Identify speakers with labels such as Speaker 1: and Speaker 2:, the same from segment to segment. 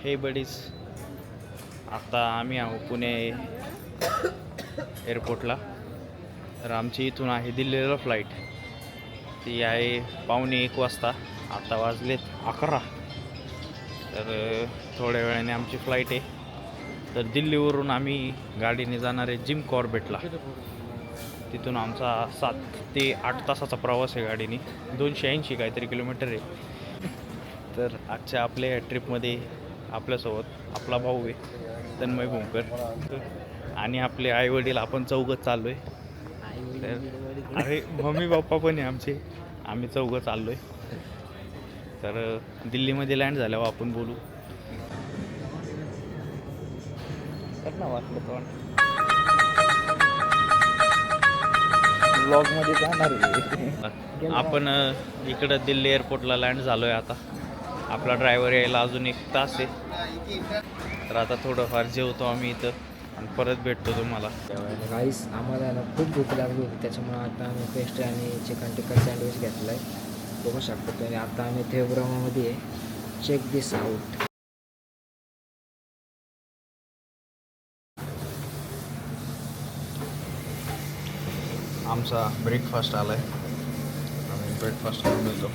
Speaker 1: हे बडीज, आता आम्ही आहो पुणे एअरपोर्टला. तर आमची इथून आहे दिल्लीला फ्लाईट. ती आहे 1:15 वाजता. आता वाजलेत 11. तर थोड्या वेळाने आमची फ्लाईट आहे. तर दिल्लीवरून आम्ही गाडीने जाणार आहे जिम कॉर्बेटला. तिथून आमचा 7 ते 8 तासाचा प्रवास आहे गाडीने. 280 काहीतरी किलोमीटर आहे. तर आजच्या आपल्या ट्रिपमध्ये आपल्यासोबत आपला भाऊ आहे तन्मय भोंकर आणि आपले आईवडील. आपण चौघं चाललो आहे. अरे मम्मी पप्पा पण आहे आमचे. आम्ही चौघं चाललो आहे. तर दिल्लीमध्ये लँड झाल्यावर आपण बोलू. ना वाटलं तर ब्लॉगमध्ये जाणार आहे. आपण इकडं दिल्ली एअरपोर्टला लँड झालो आहे. आता आपला ड्रायव्हर यायला अजून 1 तास आहे. तर आता थोडंफार जेवतो आम्ही इथं आणि परत भेटतो तुम्हाला.
Speaker 2: राईस आम्हाला ना खूप भूक लागली होती, त्याच्यामुळे आता आम्ही पेस्ट्री आणि चिकन टिक्का सँडविच घेतलं आहे. बघू शकतो तुम्ही. आता आम्ही थेब्रामध्ये आहे. चेक दिस आउट.
Speaker 1: आमचा ब्रेकफास्ट आला आहे. आम्ही ब्रेकफास्ट करून येतो.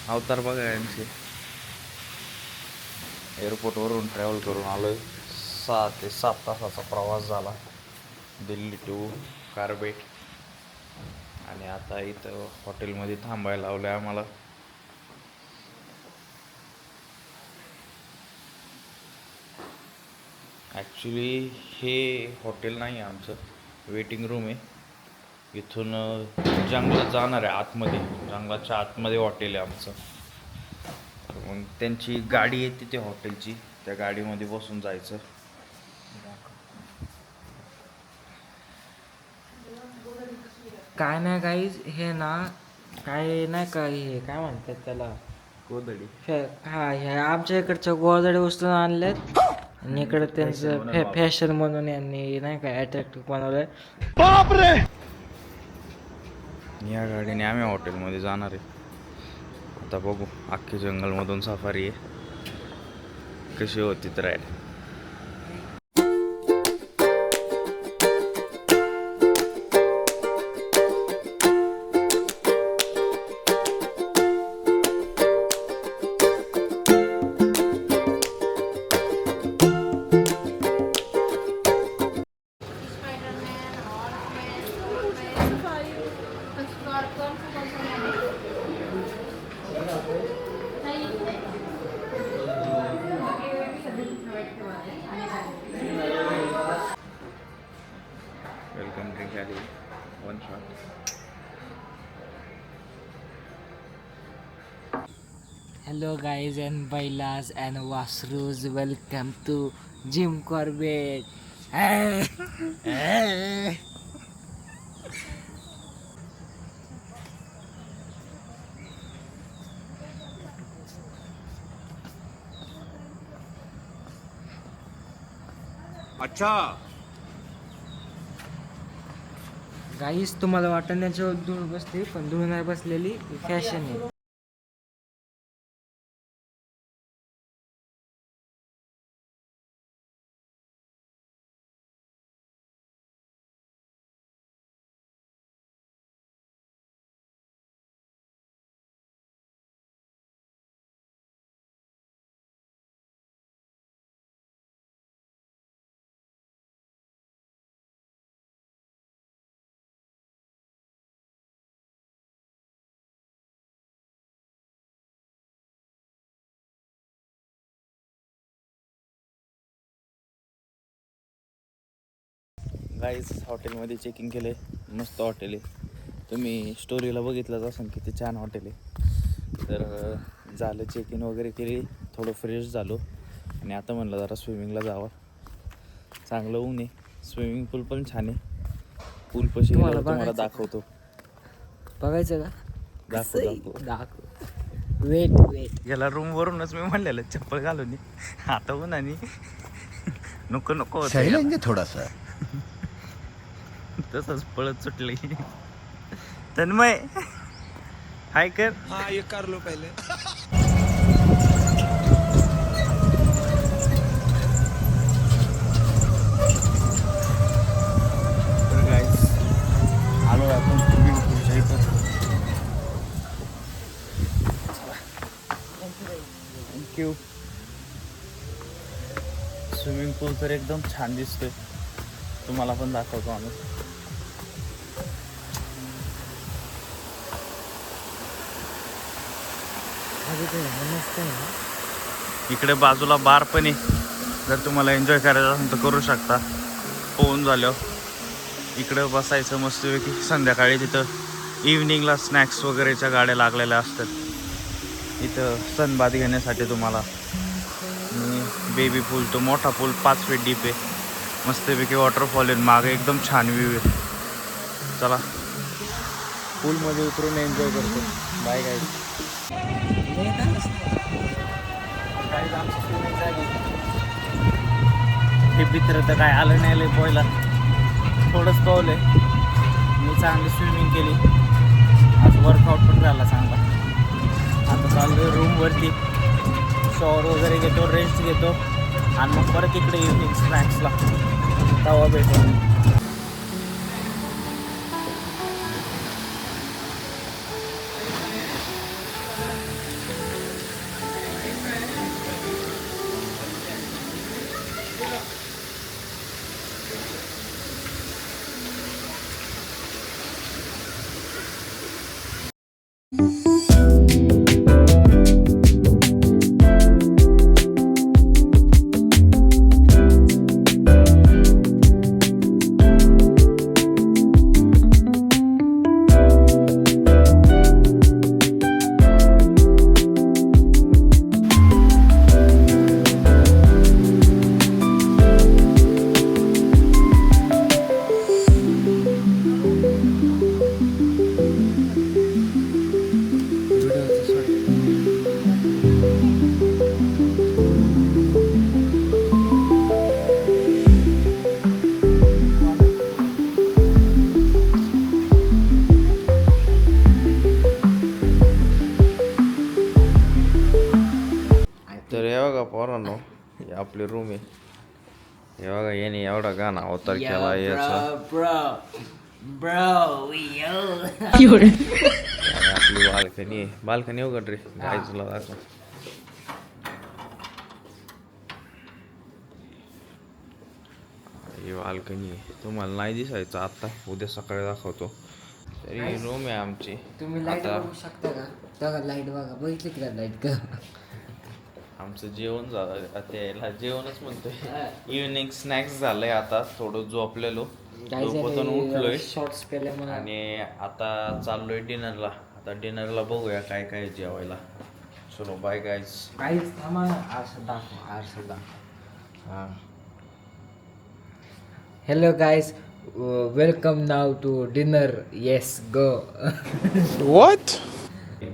Speaker 1: अवतार बघा यांचे. एअरपोर्टवरून ट्रॅव्हल करून आलो आहे. 6 ते 7 तासाचा प्रवास झाला दिल्ली टू कार्बेट. आणि आता इथं हॉटेलमध्ये थांबायला लावलं आहे आम्हाला. ॲक्च्युली हे हॉटेल नाही आहे आमचं, वेटिंग रूम आहे. इथून जंगलात जाणार आहे आतमध्ये. जंगलाच्या आतमध्ये हॉटेल आहे आमचं. मग त्यांची गाडी आहे तिथे हॉटेलची, त्या गाडीमध्ये बसून जायचं.
Speaker 2: काय नाही गाईज, हे ना काय नाही का, हे काय म्हणतात त्याला,
Speaker 1: गोदडी.
Speaker 2: हा, ह्या आमच्या इकडच्या गोवाजडे उचलून आणल्यात आणि इकडे त्यांचं फॅशन म्हणून यांनी नाही का अट्रॅक्टिव्ह बनवलंय.
Speaker 1: या गाडीने आम्ही हॉटेलमध्ये जाणार आहे. आता बघू, अख्खी जंगलमधून सफारी आहे, कशी होती तर राईड. वेलकम ड्रिंक आली, 1 shot.
Speaker 2: Hello guys and bailas and washrus, welcome to Jim Corbett.
Speaker 3: अच्छा
Speaker 2: गाईस, तुम्हाला वाटण त्याच्यावर धूळ बसते, पण धूळ नाही बसलेली, फॅशन आहे.
Speaker 1: गाईज, हॉटेलमध्ये चेकिंग केले. मस्त हॉटेल आहे. तुम्ही स्टोरीला बघितलंच असेल किती छान हॉटेल आहे. तर झालं, चेक इन वगैरे केली, थोडं फ्रेश झालो आणि आता म्हणलं जरा स्विमिंगला जावं. चांगलं ऊन आहे. स्विमिंग पूल पण छान आहे. पूल पशी तुम्हाला दाखवतो.
Speaker 2: बघायचं का?
Speaker 1: दाखव दाखव.
Speaker 2: दाखव. Weight weight.
Speaker 1: याला रूम वरूनच मी म्हणलेलं चप्पल घालून ये. आता पण आणि नको नको होतं
Speaker 3: सही
Speaker 1: याला.
Speaker 3: लेंगे थोड़ा सा.
Speaker 1: तसंच पळत सुटली. तन्मय हाय कर.
Speaker 4: हाँ ये कर लो पहले.
Speaker 1: तर guys, आलो आपण स्विमिंग पूलच्या इथं. थँक्यू. स्विमिंग पूल तर एकदम छान दिसतोय. तुम्हाला पण दाखवतो आम्ही.
Speaker 2: मस्त आहे ना.
Speaker 1: इकडे बाजूला बार पण आहे. जर तुम्हाला एन्जॉय करायचं असेल तर करू शकता. पोहून झाल्यावर इकडं बसायचं मस्तपैकी. संध्याकाळी तिथं इव्हनिंगला स्नॅक्स वगैरेच्या गाड्या लागलेल्या असतात. इथं सनबाथ घेण्यासाठी तुम्हाला. बेबी पूल तो मोठा पूल 5 फीट डीप आहे. मस्तपैकी वॉटरफॉल आहे मागे. एकदम छान व्ह्यू आहे. चला पूलमध्ये उतरून एन्जॉय करतो. Bye guys. हे मित्र तर काय आलं नाही लय पोहायला. थोडंच पोहलंय. मी चांगली स्विमिंग केली. आज वर्कआउट पण झाला चांगला. आता चाललो रूमवरती. शॉवर वगैरे घेतो, रेस्ट घेतो आणि मग परत इकडे इव्हनिंग स्नॅक्सला तवा भेटतो. तर हे बघा पोरांनो, हे आपली रूम आहे. हे बघा याने एवढा गाणं अवतार केला याचा. आणि आपली बाल्कनी आहे. बाल्कनी उघड रे गायचला दाखव. ही बाल्कनी आहे. तुम्हाला नाही दिसायचं आता, उद्या सकाळी दाखवतो. तरी ही रूम आहे आमची.
Speaker 2: तुम्ही लाईट
Speaker 1: आता
Speaker 2: बघू शकता का? बघा लाईट बघा. बघितली का लाईट का?
Speaker 1: आमचं जेवण झालं. आता याला जेवणच म्हणतोय. इव्हनिंग स्नॅक्स झालंय. आता थोडं झोपलेलो. झोपेतून उठलोय
Speaker 2: शॉर्ट्स केल्यामुळे.
Speaker 1: आणि आता चाललोय डिनरला. आता डिनरला बघूया काय काय जेवायला. चलो बाय गाईज.
Speaker 2: काहीच थांबा. आरसा दाखव. आरसा दाखव. हां. Hello guys, welcome now to dinner. Yes go.
Speaker 4: What?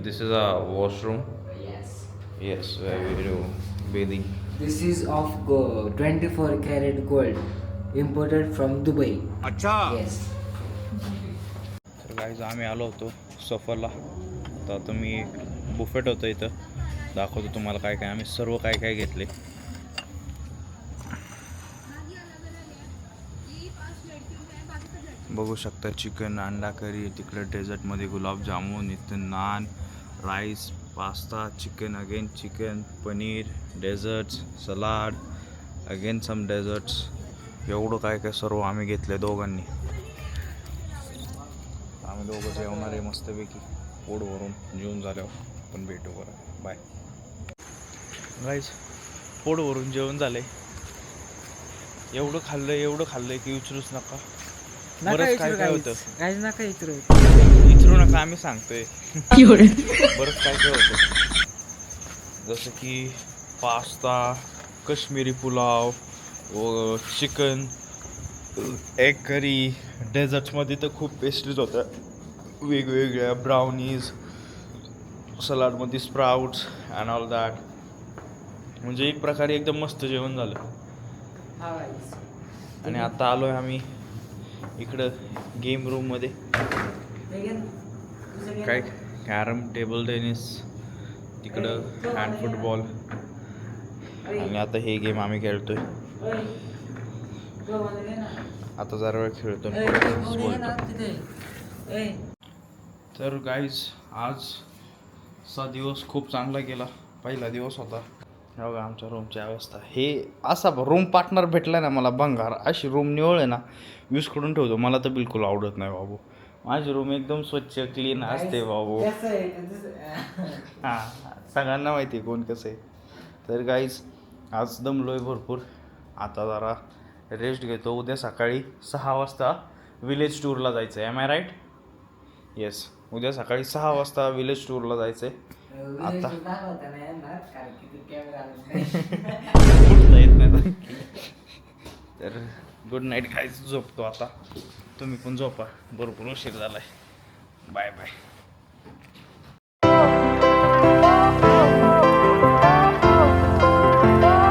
Speaker 1: This is a washroom. Yes, we do bathing.
Speaker 2: This is of 24 karat gold, imported from Dubai.
Speaker 4: अच्छा.
Speaker 2: Yes.
Speaker 1: तर गाईज आम्ही आलो होतो सफरला. तर आता मी बुफेट होतं इथं. दाखवतो तुम्हाला काय काय आम्ही सर्व काय काय घेतले. बघू शकता चिकन, अंडा करी, तिकडे डेझर्टमध्ये गुलाबजामुन, इथं naan, rice, pasta, chicken, again chicken, paneer, desserts, salad, again some desserts. एवढं काय काय सर्व आम्ही घेतले दोघांनी. आम्ही दोघं जेवणार आहे मस्तपैकी. पोटभरून जेवून झाल्यावर पण भेटू. बरं बाय गाईज. पोटभरून जेवण झालंय. एवढं खाल्लंय की विचारूच नका. बरंच काय काय होतं.
Speaker 2: गाईज नका इकडे.
Speaker 1: विचारू नका, आम्ही सांगतोय. बरंच काय काय होतं. जसं की pasta, Kashmiri pulao, chicken, egg curry. डेझर्ट्समध्ये तर खूप पेस्ट्रीज होतं. वेगवेगळ्या ब्राउनीज, सलाडमध्ये स्प्राउट्स अँड ऑल दॅट. म्हणजे एक प्रकारे एकदम मस्त जेवण झालं. आणि आता आलो आहे आम्ही इकडं गेम रूममध्ये. काय कॅरम, टेबल टेनिस, तिकडं हँड फुटबॉल, आणि आता हे गेम आम्ही खेळतोय. आता जरा वेळ खेळतो. तर गाईज आजचा दिवस खूप चांगला गेला. पहिला दिवस होता. बघा आमच्या रूमची अवस्था. हे असा रूम पार्टनर भेटला ना मला भंगार. अशी रूम निवळ आहे ना विस्कडून ठेवतो. मला तर बिलकुल आवडत नाही बाबू. माझी रूम एकदम स्वच्छ क्लीन असते बाबू. हां, सगळ्यांना माहिती आहे कोण कसं आहे. तर गाईज आज दमलोय भरपूर. आता जरा रेस्ट घेतो. उद्या सकाळी 6 वाजता विलेज टूरला जायचं आहे. M I right? येस, उद्या सकाळी 6 वाजता विलेज टूरला जायचं आहे. आता उठता येत नाही. तर गुड नाईट गाईज. झोपतो आता. तुम्ही पण झोपा. भरपूर उशीर झालाय. Bye bye.